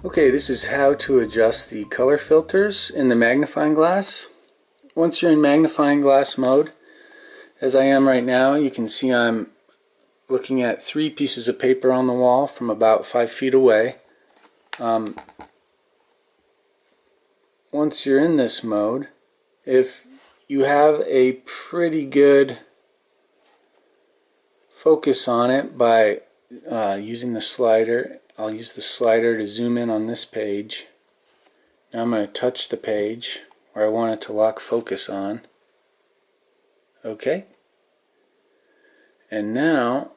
Okay, this is how to adjust the color filters in the magnifying glass. Once you're in magnifying glass mode, as I am right now, you can see I'm looking at 3 pieces of paper on the wall from about 5 feet away. Once you're in this mode, if you have a pretty good focus on it by using the slider, I'll use the slider to zoom in on this page. Now I'm going to touch the page where I want it to lock focus on. Okay. And now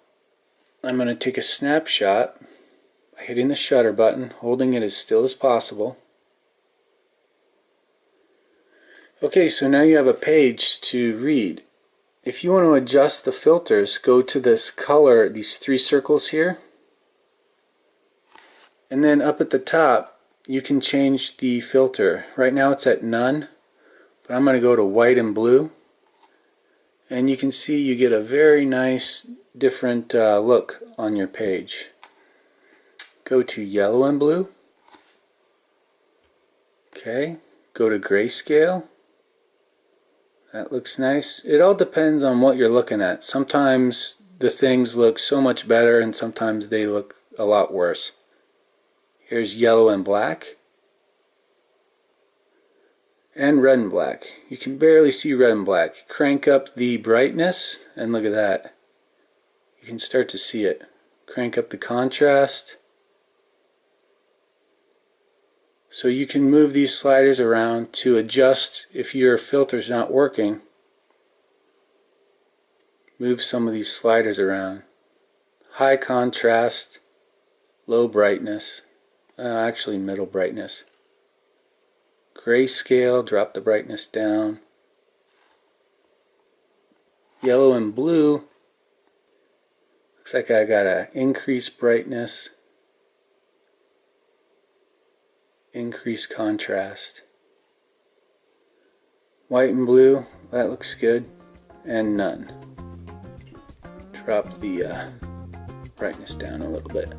I'm going to take a snapshot by hitting the shutter button, holding it as still as possible. Okay, so now you have a page to read. If you want to adjust the filters, go to this color, these 3 circles here. And then up at the top, you can change the filter. Right now it's at none, but I'm going to go to white and blue. And you can see you get a very nice different look on your page. Go to yellow and blue. Okay, go to grayscale. That looks nice. It all depends on what you're looking at. Sometimes the things look so much better and sometimes they look a lot worse. Here's yellow and black. And red and black. You can barely see red and black. Crank up the brightness and look at that. You can start to see it. Crank up the contrast. So you can move these sliders around to adjust if your filter's not working. Move some of these sliders around. High contrast, low brightness, actually middle brightness. Grayscale, drop the brightness down. Yellow and blue, looks like I got an increased brightness. Increase contrast. White and blue, that looks good, and none. Drop the brightness down a little bit.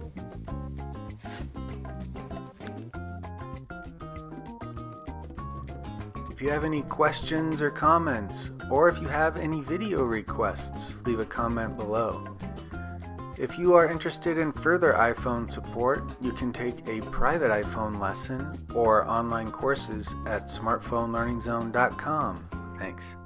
If you have any questions or comments, or if you have any video requests, leave a comment below. If you are interested in further iPhone support, you can take a private iPhone lesson or online courses at smartphonelearningzone.com. Thanks.